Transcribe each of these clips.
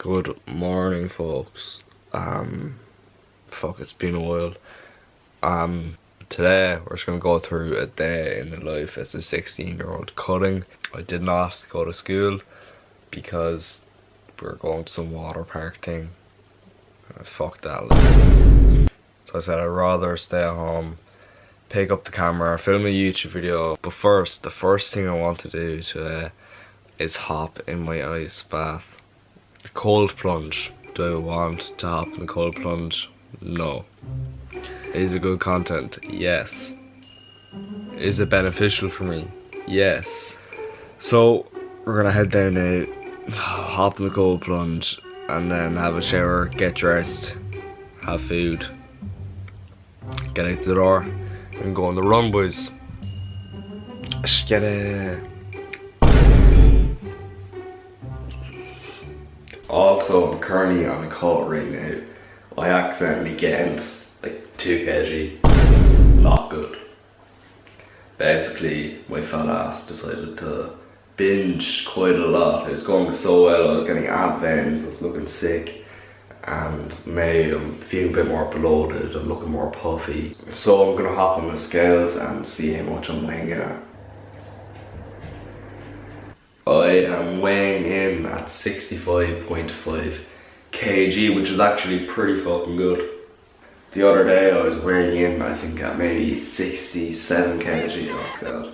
Good morning, folks. Fuck, it's been a while. Today we're just gonna go through a day in the life as a 16-year-old cutting. I did not go to school because we were going to some water park thing. Fuck that. So I said I'd rather stay at home, pick up the camera, film a YouTube video. But first, the first thing I want to do today is hop in my ice bath. A cold plunge. Do I want to hop in the cold plunge? No. Is it good content? Yes. Is it beneficial for me? Yes. So we're gonna head down now, hop in the cold plunge, and then have a shower, get dressed, have food, get out the door, and go on the run, boys. Just get a. Also, I'm currently on a cut right now. I accidentally gained like 2 kg. Not good. Basically, my fat ass decided to binge quite a lot. It was going so well, I was getting ab veins, I was looking sick. And now I'm feeling a bit more bloated, I'm looking more puffy. So I'm gonna hop on the scales and see how much I'm weighing in at. I am weighing in at 65.5 kg, which is actually pretty fucking good. The other day I was weighing in, I think, at maybe 67 kg, oh god.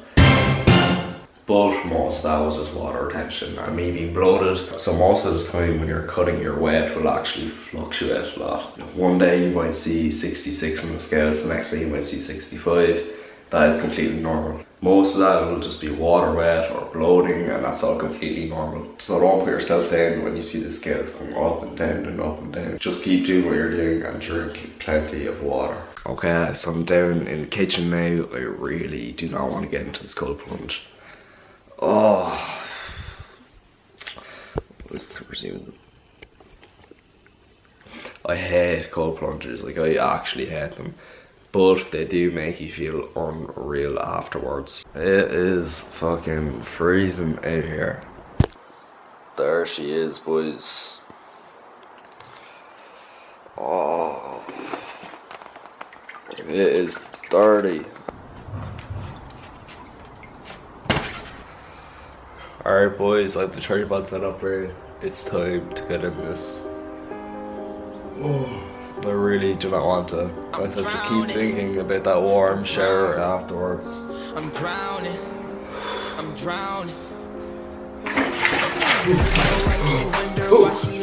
But most of that was just water retention and me being bloated. So most of the time when you're cutting, your weight will actually fluctuate a lot. One day you might see 66 on the scales, the next day you might see 65. That is completely normal. Most of that will just be water weight or bloating, and that's all completely normal. So don't put yourself down when you see the scales going up and down and up and down. Just keep doing what you're doing and drink plenty of water. Okay, so I'm down in the kitchen now. I really do not want to get into this cold plunge. Oh. Let's resume them. I hate cold plunges, like I actually hate them. But they do make you feel unreal afterwards. It is fucking freezing out here. There she is, boys. Oh, it is dirty. Alright, boys, I have the tripod set up here. It's time to get in this. Oh. I really do not want to. I have to keep thinking about that warm shower afterwards. I'm drowning. I'm drowning. I'm drowning.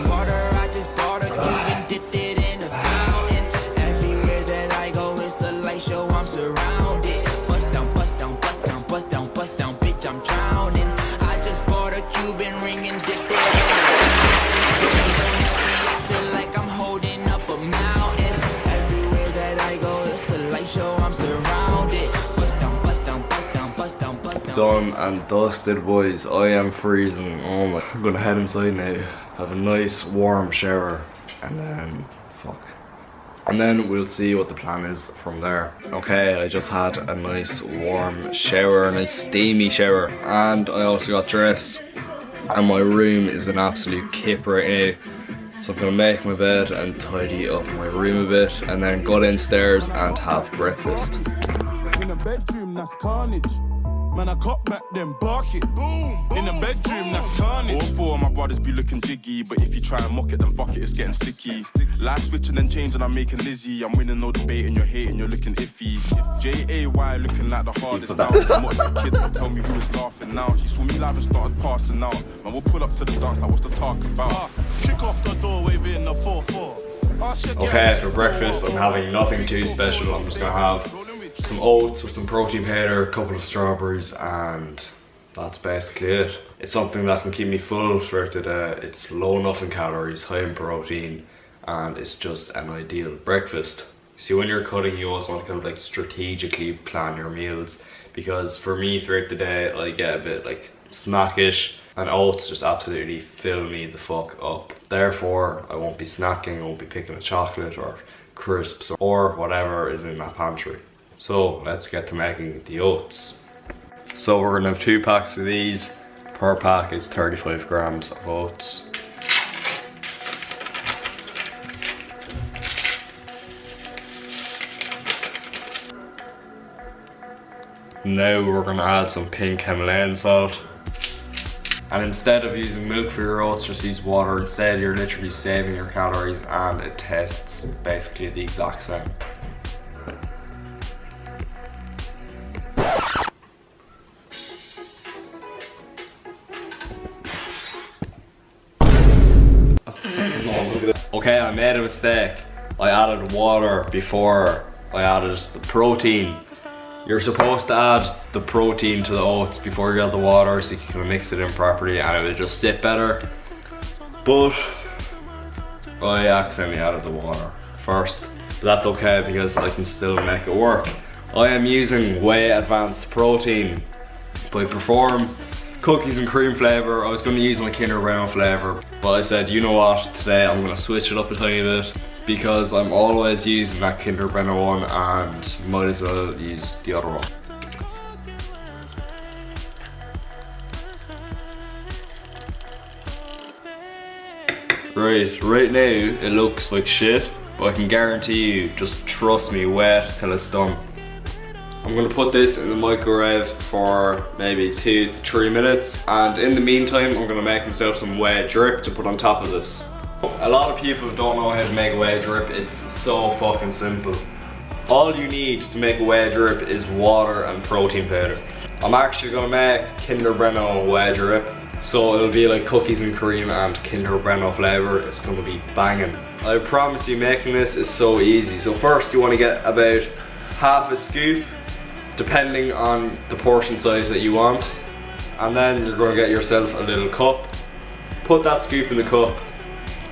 Water, I just bought a cube and dipped it in the fountain. Everywhere that I go, it's a light show. I'm surrounded. Bust down, bust down, bust down, bust down, bust down, bitch, I'm drowning. I just bought a Cuban ring and dipped it in the fountain. Done and dusted, boys. I am freezing. Oh my. I'm gonna head inside now, have a nice warm shower, and then and then we'll see what the plan is from there. Okay, I just had a nice warm shower, a nice steamy shower, and I also got dressed, and my room is an absolute kip right now. So I'm gonna make my bed and tidy up my room a bit, and then go downstairs and have breakfast. In a bedroom, that's carnage. Man, I caught back then bark it. Boom, boom, in the bedroom, that's carnage. All 4 of my brothers be looking jiggy, but if you try and mock it, then fuck it, it's getting sticky. Life switching and changing, I'm making Lizzie. I'm winning no debate and you're hating, you're looking iffy. J-A-Y looking like the hardest now. I'm not the kid, but tell me who is laughing now. She saw me live and started passing out. Man, we'll pull up to the dance, like what's the talk about? Kick off the door, wave in the 4-4. Okay, for breakfast, I'm having nothing too special. I'm just gonna have some oats with some protein powder, a couple of strawberries, and that's basically it. It's something that can keep me full throughout the day. It's low enough in calories, high in protein, and it's just an ideal breakfast. See, when you're cutting, you also want to kind of like strategically plan your meals, because for me throughout the day I get a bit like snackish, and oats just absolutely fill me the fuck up. Therefore, I won't be snacking, I won't be picking a chocolate or crisps or whatever is in that pantry. So let's get to making the oats. So we're gonna have 2 packs of these. Per pack is 35 grams of oats. Now we're gonna add some pink Himalayan salt. And instead of using milk for your oats, just use water. Instead, you're literally saving your calories and it tastes basically the exact same. Okay, I made a mistake. I added water before I added the protein. You're supposed to add the protein to the oats before you add the water so you can kind of mix it in properly and it will just sit better. But I accidentally added the water first. But that's okay because I can still make it work. I am using Way Advanced Protein by Perform. Cookies and cream flavour. I was going to use my Kinder Bueno flavour, but I said, you know what, today I'm going to switch it up a tiny bit because I'm always using that Kinder Bueno one and might as well use the other one. Right now it looks like shit, but I can guarantee you, just trust me, wait till it's done. I'm gonna put this in the microwave for maybe 2 to 3 minutes, and in the meantime I'm gonna make myself some whey drip to put on top of this. A lot of people don't know how to make a whey drip. It's so fucking simple. All you need to make a whey drip is water and protein powder. I'm actually gonna make Kinder Bueno whey drip, so it'll be like cookies and cream and Kinder Bueno flavour. It's gonna be banging. I promise you, making this is so easy. So first you wanna get about half a scoop, depending on the portion size that you want, and then you're going to get yourself a little cup. Put that scoop in the cup,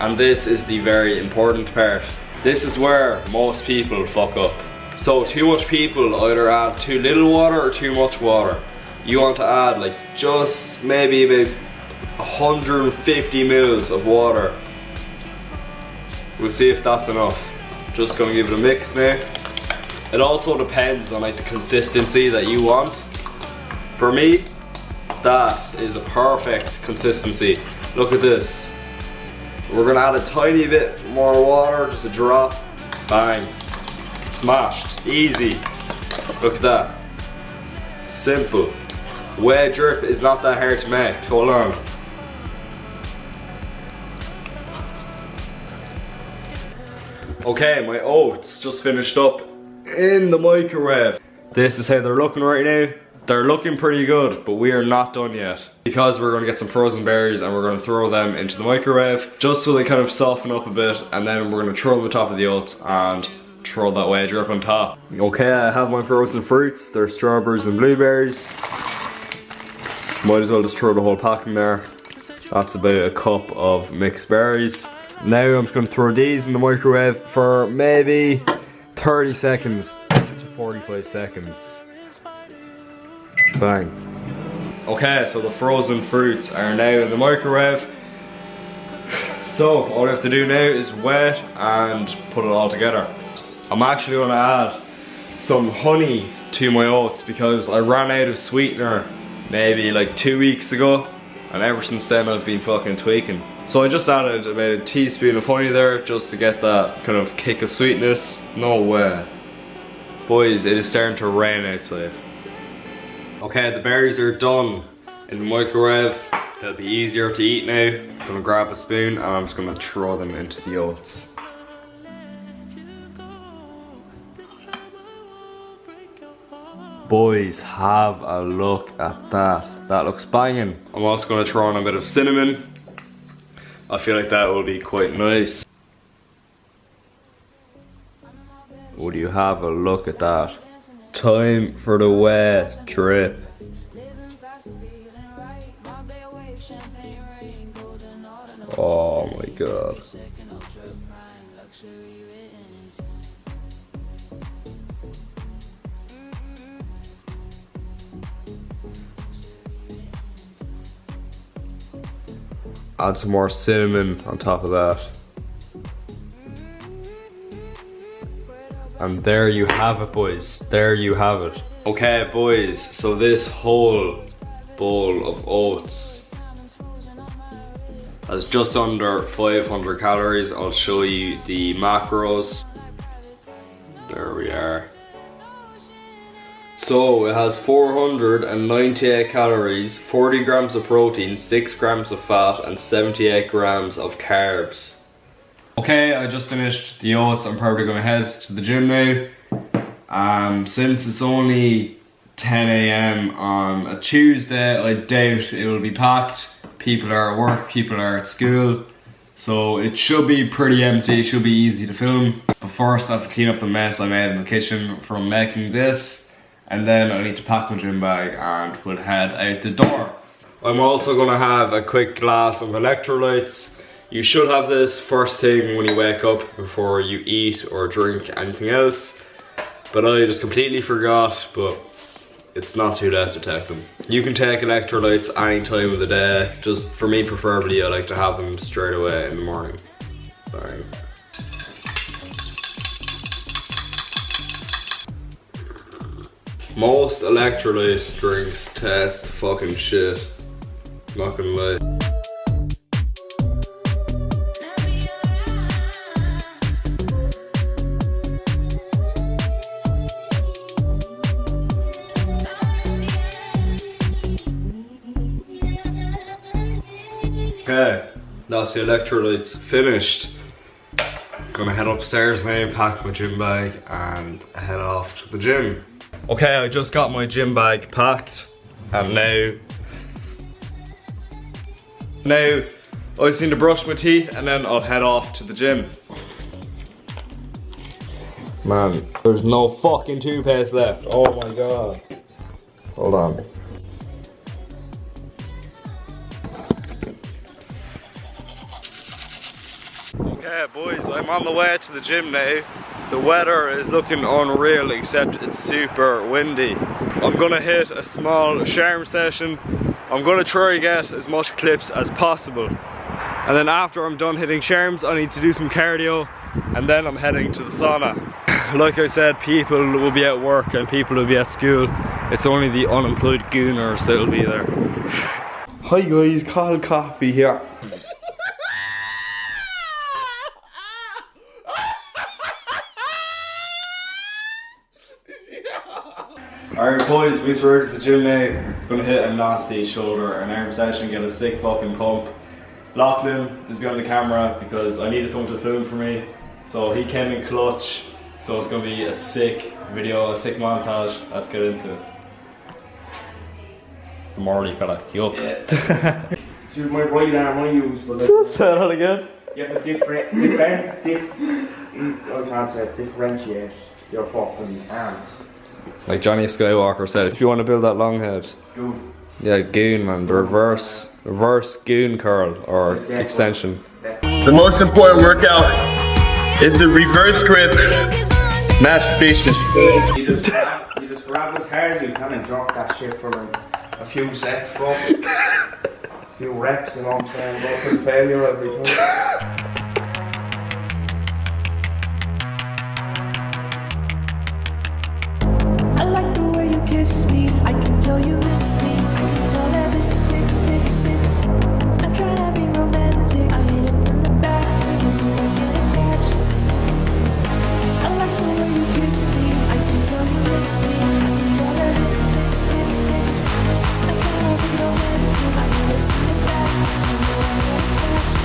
and this is the very important part. This is where most people fuck up. So too much people either add too little water or too much water. You want to add like just maybe about 150 mils of water. We'll see if that's enough. Just gonna give it a mix now. It also depends on like the consistency that you want. For me, that is a perfect consistency. Look at this. We're gonna add a tiny bit more water, just a drop. Bang. Smashed. Easy. Look at that. Simple. Whey drip is not that hard to make. Hold on. Okay, my oats just finished up in the microwave. This is how they're looking right now. They're looking pretty good, but we are not done yet because we're going to get some frozen berries and we're going to throw them into the microwave just so they kind of soften up a bit, and then we're going to throw them on top of the oats and throw that whey drip on top. Okay, I have my frozen fruits. They're strawberries and blueberries. Might as well just throw the whole pack in there. That's about a cup of mixed berries. Now I'm just going to throw these in the microwave for maybe 30 seconds to 45 seconds. Bang. Okay, so the frozen fruits are now in the microwave. So all we have to do now is wet and put it all together. I'm actually going to add some honey to my oats because I ran out of sweetener maybe like 2 weeks ago, and ever since then I've been fucking tweaking. So I just added about a teaspoon of honey there just to get that kind of kick of sweetness. No way. Boys, it is starting to rain outside. Okay, the berries are done in the microwave. They'll be easier to eat now. I'm gonna grab a spoon and I'm just gonna throw them into the oats. Boys, have a look at that. That looks banging. I'm also gonna throw in a bit of cinnamon. I feel like that will be quite nice. Would you have a look at that? Time for the whey drip. Oh my god. Add some more cinnamon on top of that. And there you have it, boys. There you have it. Okay, boys, so this whole bowl of oats has just under 500 calories. I'll show you the macros. There we are. So it has 498 calories, 40 grams of protein, 6 grams of fat, and 78 grams of carbs. Okay, I just finished the oats. I'm probably gonna head to the gym now. Since it's only 10 AM on a Tuesday, I doubt it will be packed. People are at work, people are at school. So it should be pretty empty, it should be easy to film. But first I have to clean up the mess I made in the kitchen from making this. And then I need to pack my gym bag and we'll head out the door. I'm also gonna have a quick glass of electrolytes. You should have this first thing when you wake up before you eat or drink anything else. But I just completely forgot, but it's not too late to take them. You can take electrolytes any time of the day. Just for me preferably, I like to have them straight away in the morning. Bang. Most electrolyte drinks taste fucking shit. Not gonna lie. Okay, that's the electrolytes finished. Gonna head upstairs now, pack my gym bag and head off to the gym. Okay, I just got my gym bag packed and now I just need to brush my teeth and then I'll head off to the gym. Man, there's no fucking toothpaste left. Oh my god. Hold on. Okay boys, I'm on the way to the gym now. The weather is looking unreal except it's super windy. I'm gonna hit a small sharm session. I'm gonna try to get as much clips as possible. And then after I'm done hitting sharms, I need to do some cardio and then I'm heading to the sauna. Like I said, people will be at work and people will be at school. It's only the unemployed gooners that will be there. Hi guys, cold coffee here. Alright boys, we started at the gym now. Gonna hit a nasty shoulder and arm session, get a sick fucking pump. Lachlan is behind the camera because I needed someone to film for me. So he came in clutch. So it's gonna be a sick video, a sick montage. Let's get into it. The morally fella, you up? Yeah. Use my right arm I use, but say that again. You have to differentiate your fucking arms. Like Johnny Skywalker said, if you want to build that long head. Goon. Yeah, goon man, the reverse goon curl or extension. The most important workout is the reverse grip masturbation. You just grab as hard as you can and drop that shit for like a few sets, bro. A few reps, you know what I'm saying? Go through failure every time. I like the way you kiss me. I can tell you miss me. I can tell that this fits. I'm trying to be romantic. I hit it from the back, so you won't get attached. I like the way you kiss me. I can tell you miss me. I can tell that this fits. I'm trying to be romantic. I hit it from the back, so you won't get attached.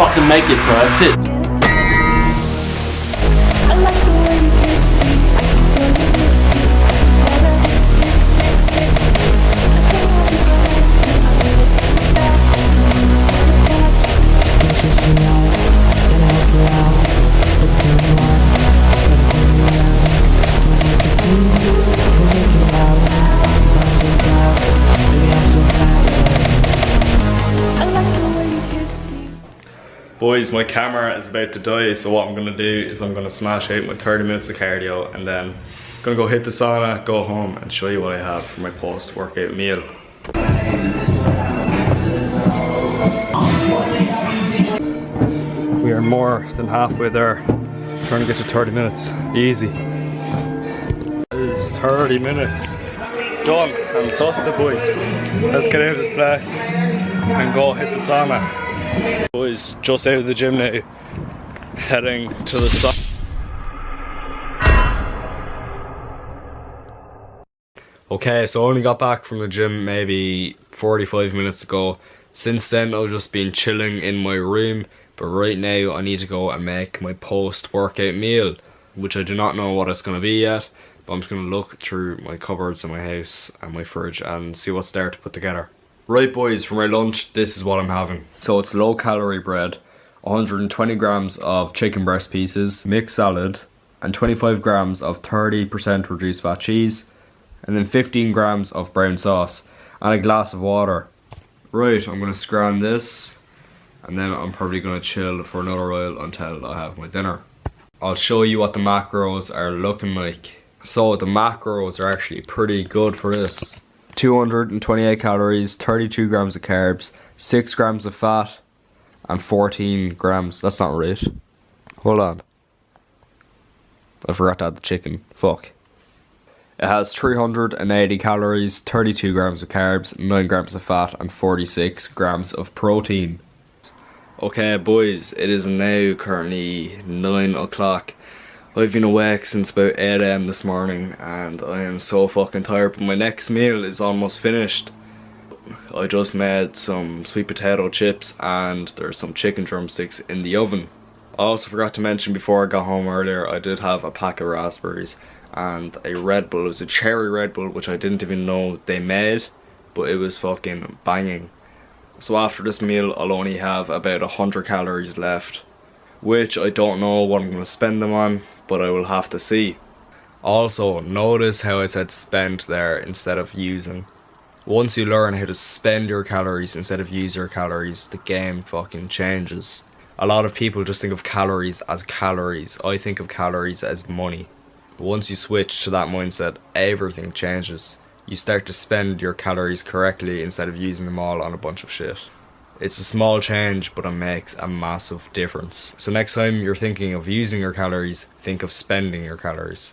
fucking make it, bro. That's it. get attached. I like the way you kiss me. I can tell you miss me. Tell that it's. I don't want to go romantic. I need it from the back. So you get attached. It's just me out. Gotta help you out. Let's turn you on. Gotta turn you around. Don't make a scene. Don't make it loud. If I'm so proud, maybe I'm so bad. I like the way you kiss me. Boys, my camera is about to die, so what I'm gonna do is I'm gonna smash out my 30 minutes of cardio and then I'm gonna go hit the sauna, go home and show you what I have for my post-workout meal. We are more than halfway there, trying to get to 30 minutes, easy. It is 30 minutes. Done and dusted, boys. Let's get out of this place and go hit the sauna. Boys, just out of the gym now, heading to the sauna. Okay, so I only got back from the gym maybe 45 minutes ago. Since then I've just been chilling in my room, but right now I need to go and make my post-workout meal, which I do not know what it's going to be yet. But I'm just going to look through my cupboards in my house and my fridge and see what's there to put together. Right boys, for my lunch, this is what I'm having. So it's low calorie bread, 120 grams of chicken breast pieces, mixed salad, and 25 grams of 30% reduced fat cheese, and then 15 grams of brown sauce, and a glass of water. Right, I'm going to scran this, and then I'm probably going to chill for another while until I have my dinner. I'll show you what the macros are looking like. So the macros are actually pretty good for this. 228 calories, 32 grams of carbs, 6 grams of fat, and 14 grams. That's not right. Hold on. I forgot to add the chicken. Fuck. It has 380 calories, 32 grams of carbs, 9 grams of fat, and 46 grams of protein. Okay boys, it is now currently 9 o'clock. I've been awake since about 8 AM this morning and I am so fucking tired, but my next meal is almost finished. I just made some sweet potato chips and there's some chicken drumsticks in the oven. I also forgot to mention before I got home earlier, I did have a pack of raspberries and a Red Bull. It was a cherry Red Bull, which I didn't even know they made, but it was fucking banging. So after this meal I'll only have about 100 calories left, which I don't know what I'm going to spend them on, but I will have to see. Also, notice how I said spend there instead of using. Once you learn how to spend your calories instead of use your calories, the game fucking changes. A lot of people just think of calories as calories. I think of calories as money. Once you switch to that mindset, everything changes. You start to spend your calories correctly instead of using them all on a bunch of shit. It's a small change, but it makes a massive difference. So next time you're thinking of using your calories, think of spending your calories.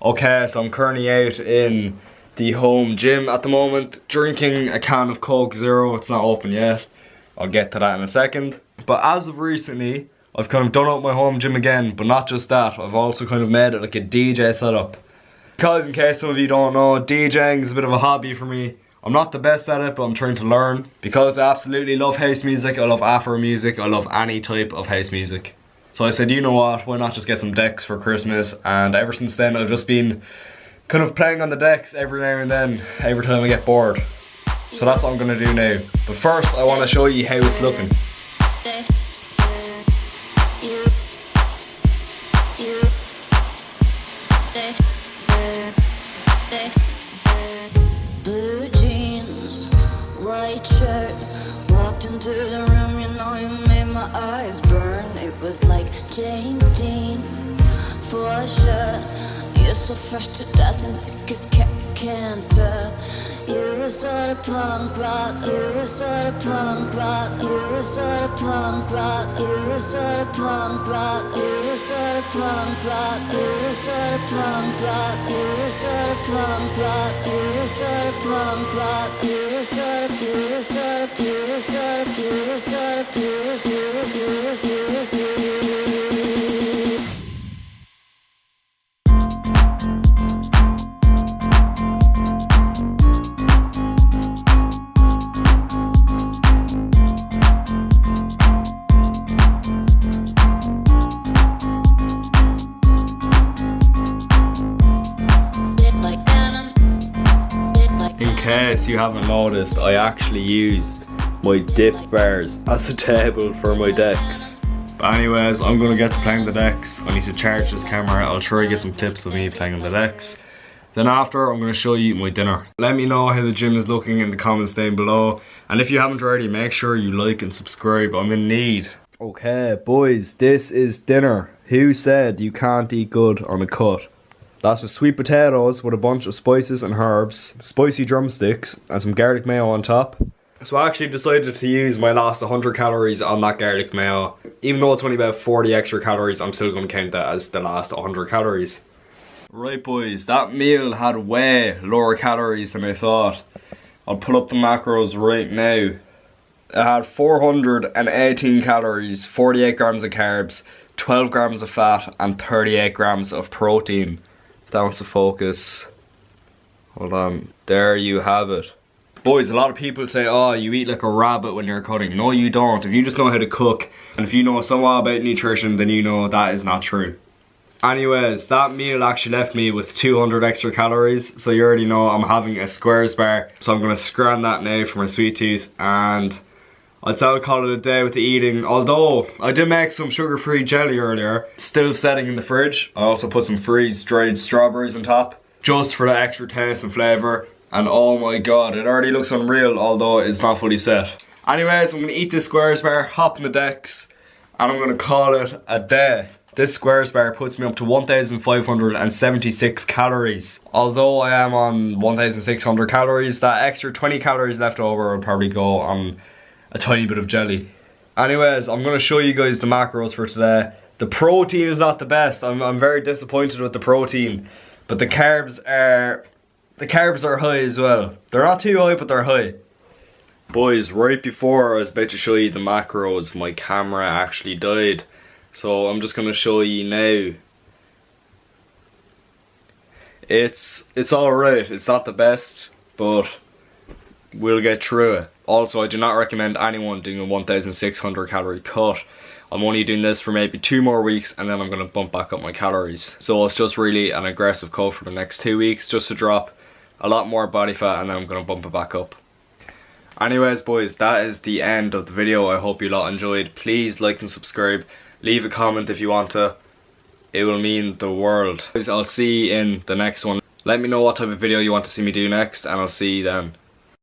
Okay, so I'm currently out in the home gym at the moment, drinking a can of Coke Zero. It's not open yet. I'll get to that in a second. But as of recently, I've kind of done up my home gym again, but not just that. I've also kind of made it like a DJ setup. Because in case some of you don't know, DJing is a bit of a hobby for me. I'm not the best at it, but I'm trying to learn. Because I absolutely love house music, I love Afro music, I love any type of house music. So I said, you know what, why not just get some decks for Christmas? And ever since then, I've just been kind of playing on the decks every now and then, every time I get bored. So that's what I'm gonna do now. But first, I want to show you how it's looking. So fresh to death and sick as cancer. You were sort of punk rock. You were sort of punk rock. You were sort of punk rock. You were sort of punk rock. You were sort of punk rock. You were sort of punk rock. You were sort of punk rock. You were sort of punk rock. You were sort of. You were sort of. You were sort of. You were sort of. You were. You were. You were. You were. case you haven't noticed, I actually used my dip bars as a table for my decks. But anyways, I'm gonna get to playing the decks. I need to charge this camera. I'll try to get some clips of me playing on the decks. Then after, I'm gonna show you my dinner. Let me know how the gym is looking in the comments down below. And if you haven't already, make sure you like and subscribe. I'm in need. Okay, boys, this is dinner. Who said you can't eat good on a cut? That's just sweet potatoes with a bunch of spices and herbs, spicy drumsticks, and some garlic mayo on top. So I actually decided to use my last 100 calories on that garlic mayo. Even though it's only about 40 extra calories, I'm still going to count that as the last 100 calories. Right boys, that meal had way lower calories than I thought. I'll pull up the macros right now. It had 418 calories, 48 grams of carbs, 12 grams of fat, and 38 grams of protein. If that wants to focus. Hold on, there you have it. Boys, a lot of people say, oh, you eat like a rabbit when you're cutting. No, you don't. If you just know how to cook, and if you know somewhat about nutrition, then you know that is not true. Anyways, that meal actually left me with 200 extra calories, so you already know I'm having a squares bar. So I'm going to scran that now for my sweet tooth, and I'd say I'll call it a day with the eating. Although, I did make some sugar-free jelly earlier. It's still setting in the fridge. I also put some freeze-dried strawberries on top, just for the extra taste and flavour. And oh my god, it already looks unreal, although it's not fully set. Anyways, I'm going to eat this squares bar, hop in the decks, and I'm going to call it a day. This squares bar puts me up to 1,576 calories. Although I am on 1,600 calories, that extra 20 calories left over will probably go on a tiny bit of jelly. Anyways, I'm going to show you guys the macros for today. The protein is not the best. I'm very disappointed with the protein. But the carbs are high as well. They're not too high, but they're high. Boys, right before I was about to show you the macros, my camera actually died. So I'm just going to show you now. It's alright. It's not the best, but we'll get through it. Also, I do not recommend anyone doing a 1,600 calorie cut. I'm only doing this for maybe 2 more weeks, and then I'm going to bump back up my calories. So it's just really an aggressive cut for the next 2 weeks, just to drop a lot more body fat, and then I'm going to bump it back up. Anyways boys, that is the end of the video. I hope you lot enjoyed. Please like and subscribe. Leave a comment if you want to. It will mean the world. I'll see you in the next one. Let me know what type of video you want to see me do next, and I'll see you then.